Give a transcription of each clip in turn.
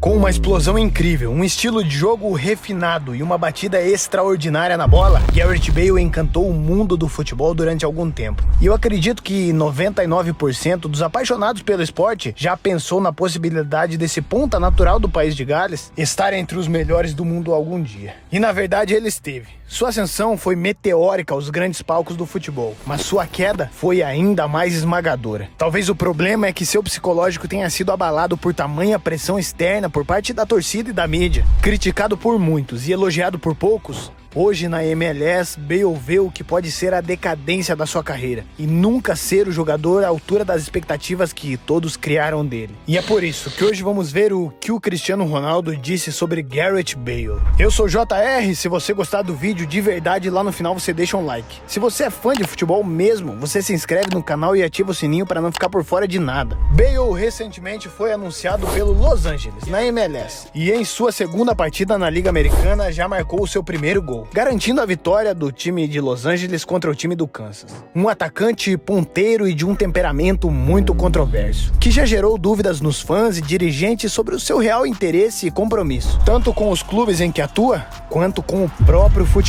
Com uma explosão incrível, um estilo de jogo refinado e uma batida extraordinária na bola, Gareth Bale encantou o mundo do futebol durante algum tempo. E eu acredito que 99% dos apaixonados pelo esporte já pensou na possibilidade desse ponta natural do país de Gales estar entre os melhores do mundo algum dia. E na verdade ele esteve. Sua ascensão foi meteórica aos grandes palcos do futebol, mas sua queda foi ainda mais esmagadora. Talvez o problema é que seu psicológico tenha sido abalado por tamanha pressão externa por parte da torcida e da mídia. Criticado por muitos e elogiado por poucos, hoje na MLS, Bale vê o que pode ser a decadência da sua carreira e nunca ser o jogador à altura das expectativas que todos criaram dele. E é por isso que hoje vamos ver o que o Cristiano Ronaldo disse sobre Gareth Bale. Eu sou JR, se você gostar do vídeo de verdade, lá no final você deixa um like. Se você é fã de futebol mesmo, você se inscreve no canal e ativa o sininho para não ficar por fora de nada. Bale recentemente foi anunciado pelo Los Angeles, na MLS, e em sua segunda partida na Liga Americana já marcou o seu primeiro gol, garantindo a vitória do time de Los Angeles contra o time do Kansas. Um atacante ponteiro e de um temperamento muito controverso, que já gerou dúvidas nos fãs e dirigentes sobre o seu real interesse e compromisso, tanto com os clubes em que atua, quanto com o próprio futebol.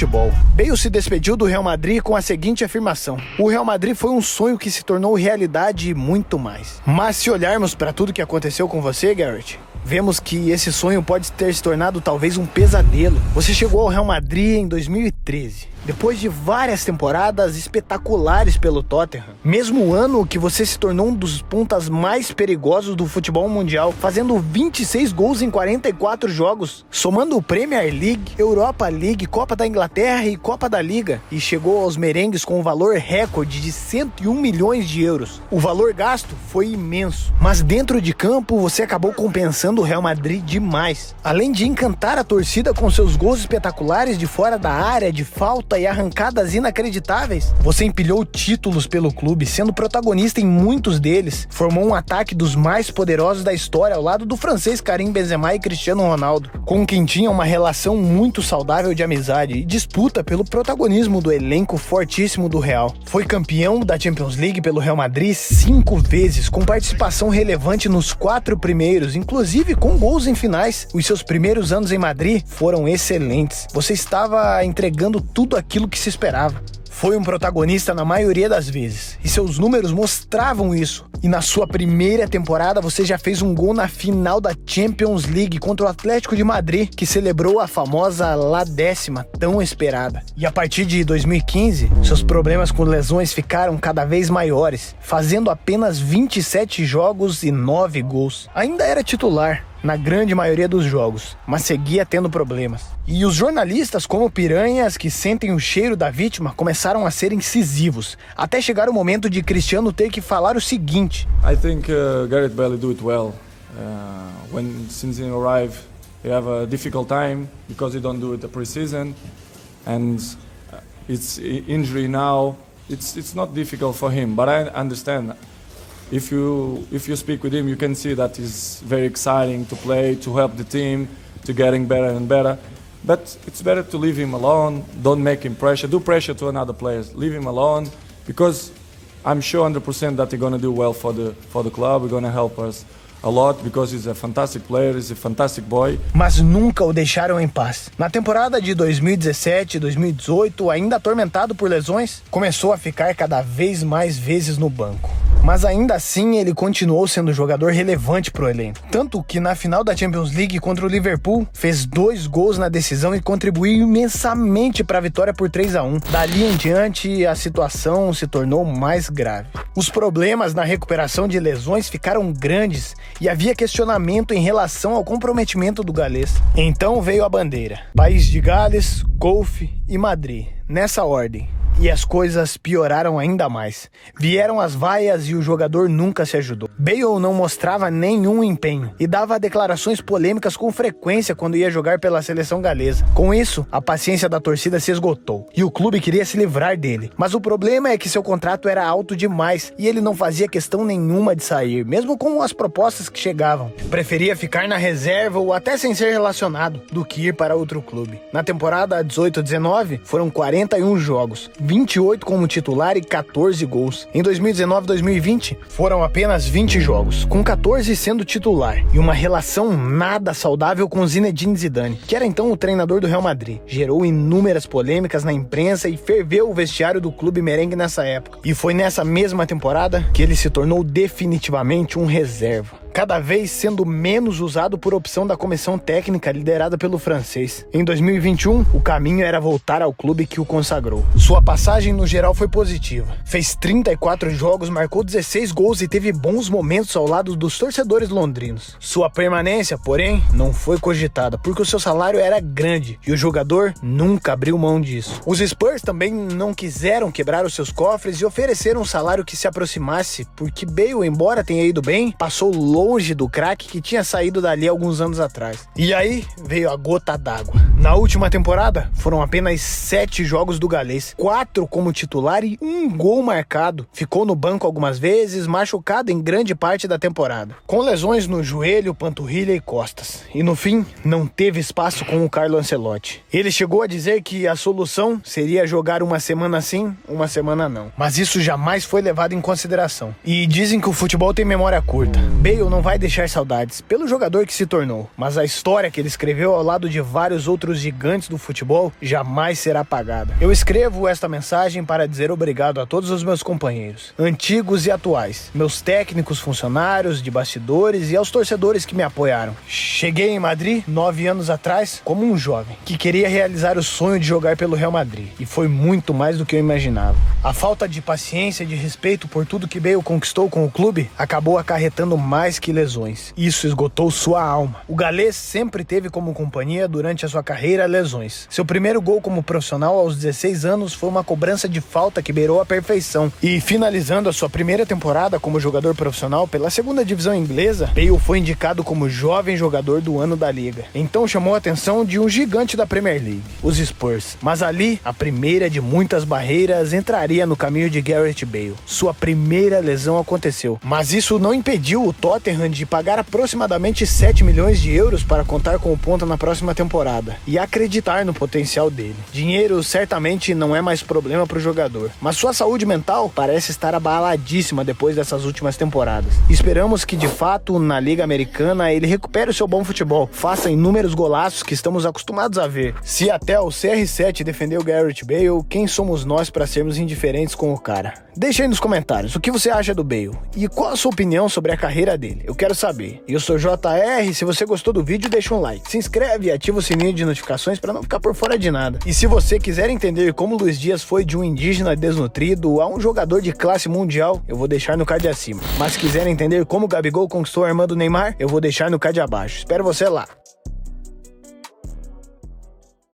Bale se despediu do Real Madrid com a seguinte afirmação: o Real Madrid foi um sonho que se tornou realidade e muito mais. Mas se olharmos para tudo que aconteceu com você, Gareth, vemos que esse sonho pode ter se tornado talvez um pesadelo. Você chegou ao Real Madrid em 2013, depois de várias temporadas espetaculares pelo Tottenham. Mesmo ano que você se tornou um dos pontas mais perigosos do futebol mundial, fazendo 26 gols em 44 jogos, somando Premier League, Europa League, Copa da Inglaterra e Copa da Liga, e chegou aos merengues com um valor recorde de 101 milhões de euros. O valor gasto foi imenso, mas dentro de campo você acabou compensando o Real Madrid demais. Além de encantar a torcida com seus gols espetaculares de fora da área, de falta e arrancadas inacreditáveis, você empilhou títulos pelo clube, sendo protagonista em muitos deles. Formou um ataque dos mais poderosos da história ao lado do francês Karim Benzema e Cristiano Ronaldo, com quem tinha uma relação muito saudável de amizade e disputa pelo protagonismo do elenco fortíssimo do Real. Foi campeão da Champions League pelo Real Madrid 5 vezes, com participação relevante nos 4 primeiros, inclusive com gols em finais. Os seus primeiros anos em Madrid foram excelentes. Você estava entregando tudo aquilo que se esperava. Foi um protagonista na maioria das vezes, e seus números mostravam isso. E na sua primeira temporada você já fez um gol na final da Champions League contra o Atlético de Madrid, que celebrou a famosa La Décima, tão esperada. E a partir de 2015, seus problemas com lesões ficaram cada vez maiores, fazendo apenas 27 jogos e 9 gols. Ainda era titular na grande maioria dos jogos, mas seguia tendo problemas. E os jornalistas, como piranhas que sentem o cheiro da vítima, começaram a ser incisivos, até chegar o momento de Cristiano ter que falar o seguinte: I think Gareth Bale do it well. Since he arrived, he have a difficult time because he don't do it the pre-season, and it's injury now. It's not difficult for him, but I understand. If you speak with him, you can see that he's very exciting to play, to help the team, to getting better and better. But it's better to leave him alone. Don't make him pressure. Do pressure to another players. Leave him alone, because I'm sure 100% that he's gonna do well for the club. He's gonna help us a lot, because he's a fantastic player, he's a fantastic boy. Mas nunca o deixaram em paz. Na temporada de 2017 e 2018, ainda atormentado por lesões, começou a ficar cada vez mais vezes no banco. Mas ainda assim ele continuou sendo jogador relevante pro elenco. Tanto que na final da Champions League contra o Liverpool, fez 2 gols na decisão e contribuiu imensamente para a vitória por 3-1. Dali em diante, a situação se tornou mais grave. Os problemas na recuperação de lesões ficaram grandes e havia questionamento em relação ao comprometimento do galês. Então veio a bandeira: País de Gales, Golfe e Madrid, nessa ordem. E as coisas pioraram ainda mais. Vieram as vaias e o jogador nunca se ajudou. Bale não mostrava nenhum empenho e dava declarações polêmicas com frequência quando ia jogar pela seleção galesa. Com isso, a paciência da torcida se esgotou e o clube queria se livrar dele. Mas o problema é que seu contrato era alto demais e ele não fazia questão nenhuma de sair, mesmo com as propostas que chegavam. Preferia ficar na reserva ou até sem ser relacionado do que ir para outro clube. Na temporada 18-19, foram 41 jogos, 28 como titular e 14 gols. Em 2019-2020, foram apenas 20 jogos, com 14 sendo titular, e uma relação nada saudável com Zinedine Zidane, que era então o treinador do Real Madrid. Gerou inúmeras polêmicas na imprensa e ferveu o vestiário do clube merengue nessa época. E foi nessa mesma temporada que ele se tornou definitivamente um reserva, cada vez sendo menos usado por opção da comissão técnica liderada pelo francês. Em 2021, o caminho era voltar ao clube que o consagrou. Sua passagem no geral foi positiva. Fez 34 jogos, marcou 16 gols e teve bons momentos ao lado dos torcedores londrinos. Sua permanência, porém, não foi cogitada, porque o seu salário era grande e o jogador nunca abriu mão disso. Os Spurs também não quiseram quebrar os seus cofres e ofereceram um salário que se aproximasse, porque Bale, embora tenha ido bem, passou longe do craque que tinha saído dali alguns anos atrás. E aí veio a gota d'água. Na última temporada, foram apenas 7 jogos do galês, 4 como titular e 1 gol marcado. Ficou no banco algumas vezes, machucado em grande parte da temporada, com lesões no joelho, panturrilha e costas. E no fim, não teve espaço com o Carlo Ancelotti. Ele chegou a dizer que a solução seria jogar uma semana sim, uma semana não. Mas isso jamais foi levado em consideração. E dizem que o futebol tem memória curta. Bale não vai deixar saudades pelo jogador que se tornou, mas a história que ele escreveu ao lado de vários outros gigantes do futebol jamais será apagada. Eu escrevo esta mensagem para dizer obrigado a todos os meus companheiros, antigos e atuais, meus técnicos, funcionários, de bastidores e aos torcedores que me apoiaram. Cheguei em Madrid 9 anos atrás como um jovem que queria realizar o sonho de jogar pelo Real Madrid, e foi muito mais do que eu imaginava. A falta de paciência e de respeito por tudo que Bale conquistou com o clube acabou acarretando mais que lesões. Isso esgotou sua alma. O galês sempre teve como companhia durante a sua carreira lesões. Seu primeiro gol como profissional aos 16 anos foi uma cobrança de falta que beirou a perfeição. E finalizando a sua primeira temporada como jogador profissional pela segunda divisão inglesa, Bale foi indicado como jovem jogador do ano da liga. Então chamou a atenção de um gigante da Premier League, os Spurs. Mas ali, a primeira de muitas barreiras entraria no caminho de Gareth Bale. Sua primeira lesão aconteceu, mas isso não impediu o Tottenham de pagar aproximadamente 7 milhões de euros para contar com o ponta na próxima temporada e acreditar no potencial dele. Dinheiro certamente não é mais problema para o jogador, mas sua saúde mental parece estar abaladíssima depois dessas últimas temporadas. Esperamos que de fato na Liga Americana ele recupere o seu bom futebol, faça inúmeros golaços que estamos acostumados a ver. Se até o CR7 defendeu Gareth Bale, quem somos nós para sermos indiferentes com o cara? Deixa aí nos comentários o que você acha do Bale e qual a sua opinião sobre a carreira dele. Eu quero saber. Eu sou JR, se você gostou do vídeo, deixa um like, se inscreve e ativa o sininho de notificações para não ficar por fora de nada. E se você quiser entender como Luiz Dias foi de um indígena desnutrido a um jogador de classe mundial, eu vou deixar no card acima. Mas se quiser entender como o Gabigol conquistou a irmã do Neymar, eu vou deixar no card abaixo. Espero você lá.